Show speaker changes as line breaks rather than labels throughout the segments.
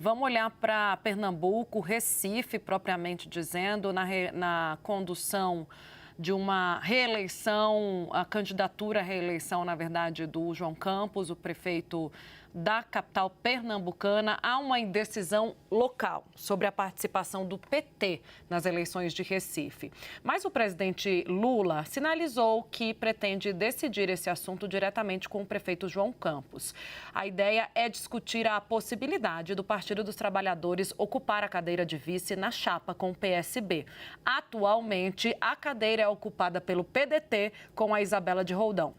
Vamos olhar para Pernambuco, Recife, propriamente dizendo, na condução de uma reeleição, a candidatura à reeleição, na verdade, do João Campos, o prefeito da capital pernambucana. Há uma indecisão local sobre a participação do PT nas eleições de Recife. Mas o presidente Lula sinalizou que pretende decidir esse assunto diretamente com o prefeito João Campos. A ideia é discutir a possibilidade do Partido dos Trabalhadores ocupar a cadeira de vice na chapa com o PSB. Atualmente, a cadeira é ocupada pelo PDT com a Isabela de Roldão.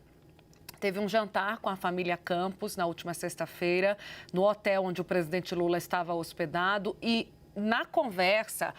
Teve um jantar com a família Campos na última sexta-feira, no hotel onde o presidente Lula estava hospedado e, na conversa,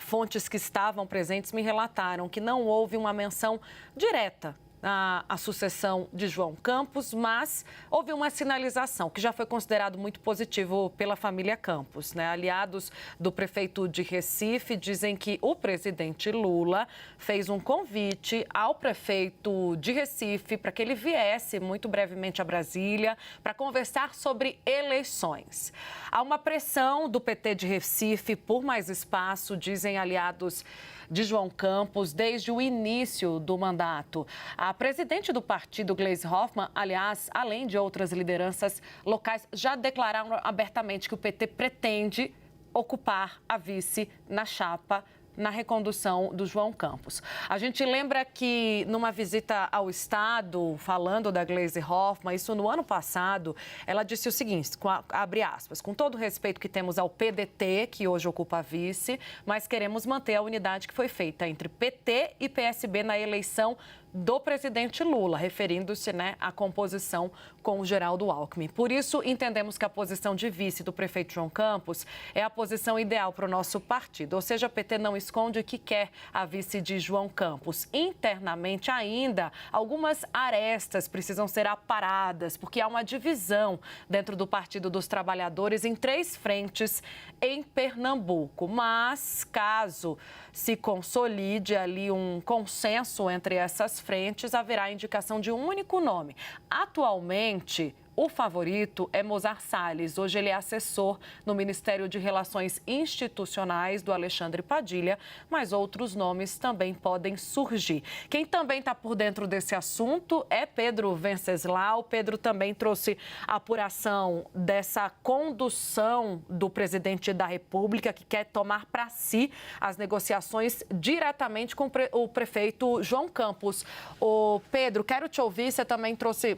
fontes que estavam presentes me relataram que não houve uma menção direta à sucessão de João Campos, mas houve uma sinalização que já foi considerado muito positivo pela família Campos, né? Aliados do prefeito de Recife dizem que o presidente Lula fez um convite ao prefeito de Recife para que ele viesse muito brevemente a Brasília para conversar sobre eleições. Há uma pressão do PT de Recife por mais espaço, dizem aliados de João Campos, desde o início do mandato. A presidente do partido, Gleisi Hoffmann, aliás, além de outras lideranças locais, já declararam abertamente que o PT pretende ocupar a vice na chapa na recondução do João Campos. A gente lembra que numa visita ao Estado, falando da Gleisi Hoffmann, isso no ano passado, ela disse o seguinte, abre aspas, com todo o respeito que temos ao PDT, que hoje ocupa a vice, mas queremos manter a unidade que foi feita entre PT e PSB na eleição do presidente Lula, referindo-se, né, à composição com o Geraldo Alckmin. Por isso, entendemos que a posição de vice do prefeito João Campos é a posição ideal para o nosso partido. Ou seja, a PT não esconde que quer a vice de João Campos. Internamente, ainda, algumas arestas precisam ser aparadas, porque há uma divisão dentro do Partido dos Trabalhadores em 3 frentes em Pernambuco. Mas, caso se consolide ali um consenso entre essas frentes, haverá a indicação de um único nome. Atualmente, o favorito é Mozar Salles. Hoje ele é assessor no Ministério de Relações Institucionais do Alexandre Padilha, mas outros nomes também podem surgir. Quem também está por dentro desse assunto é Pedro Venceslau. Pedro também trouxe a apuração dessa condução do presidente da República, que quer tomar para si as negociações diretamente com o prefeito João Campos. Ô Pedro, quero te ouvir, você também trouxe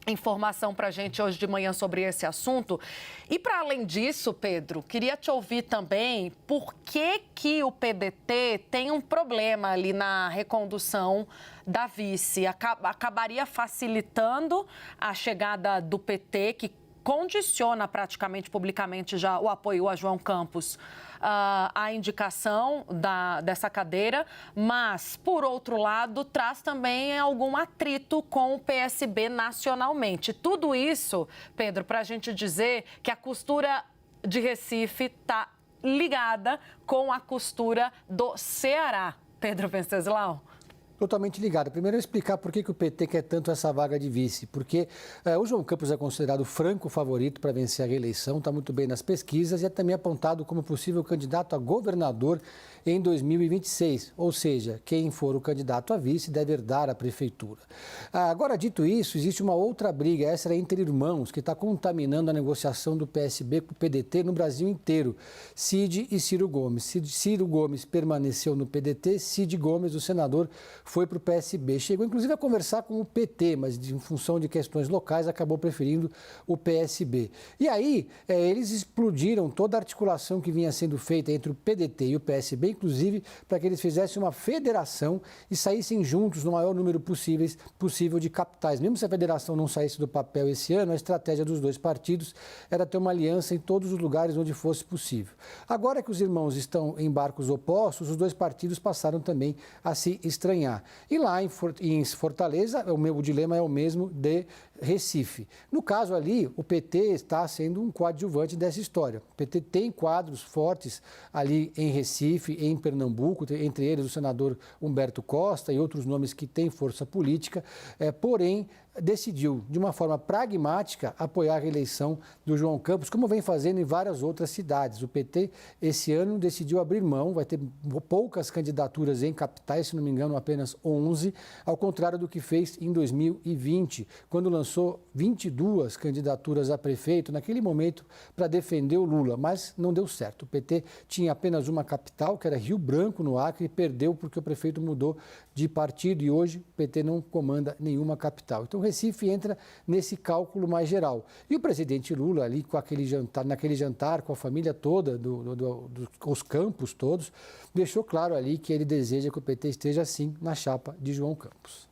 informação para a gente hoje de manhã sobre esse assunto. E, para além disso, Pedro, queria te ouvir também por que o PDT tem um problema ali na recondução da vice. Acabaria facilitando a chegada do PT, que condiciona praticamente publicamente já o apoio a João Campos, a indicação dessa cadeira, mas, por outro lado, traz também algum atrito com o PSB nacionalmente. Tudo isso, Pedro, para a gente dizer que a costura de Recife está ligada com a costura do Ceará. Pedro Venceslau?
Totalmente ligado. Primeiro, eu explicar por que o PT quer tanto essa vaga de vice. Porque o João Campos é considerado franco favorito para vencer a reeleição, está muito bem nas pesquisas e é também apontado como possível candidato a governador em 2026. Ou seja, quem for o candidato a vice deve herdar a prefeitura. Agora, dito isso, existe uma outra briga, essa é entre irmãos, que está contaminando a negociação do PSB com o PDT no Brasil inteiro. Cid e Ciro Gomes. Ciro Gomes permaneceu no PDT, Cid Gomes, o senador, foi para o PSB. Chegou, inclusive, a conversar com o PT, mas, em função de questões locais, acabou preferindo o PSB. E aí, eles explodiram toda a articulação que vinha sendo feita entre o PDT e o PSB, inclusive para que eles fizessem uma federação e saíssem juntos no maior número possível de capitais. Mesmo se a federação não saísse do papel esse ano, a estratégia dos dois partidos era ter uma aliança em todos os lugares onde fosse possível. Agora que os irmãos estão em barcos opostos, os dois partidos passaram também a se estranhar. E lá em Fortaleza, o dilema é o mesmo de Recife. No caso ali, o PT está sendo um coadjuvante dessa história. O PT tem quadros fortes ali em Recife, em Pernambuco, entre eles o senador Humberto Costa e outros nomes que têm força política, porém decidiu, de uma forma pragmática, apoiar a reeleição do João Campos, como vem fazendo em várias outras cidades. O PT, esse ano, decidiu abrir mão, vai ter poucas candidaturas em capitais, se não me engano, apenas 11, ao contrário do que fez em 2020, quando lançou 22 candidaturas a prefeito, naquele momento, para defender o Lula, mas não deu certo. O PT tinha apenas uma capital, que era Rio Branco, no Acre, e perdeu porque o prefeito mudou de partido e hoje o PT não comanda nenhuma capital. Então, Recife entra nesse cálculo mais geral. E o presidente Lula, ali com aquele jantar, naquele jantar com a família toda, os campos todos, deixou claro ali que ele deseja que o PT esteja, sim, na chapa de João Campos.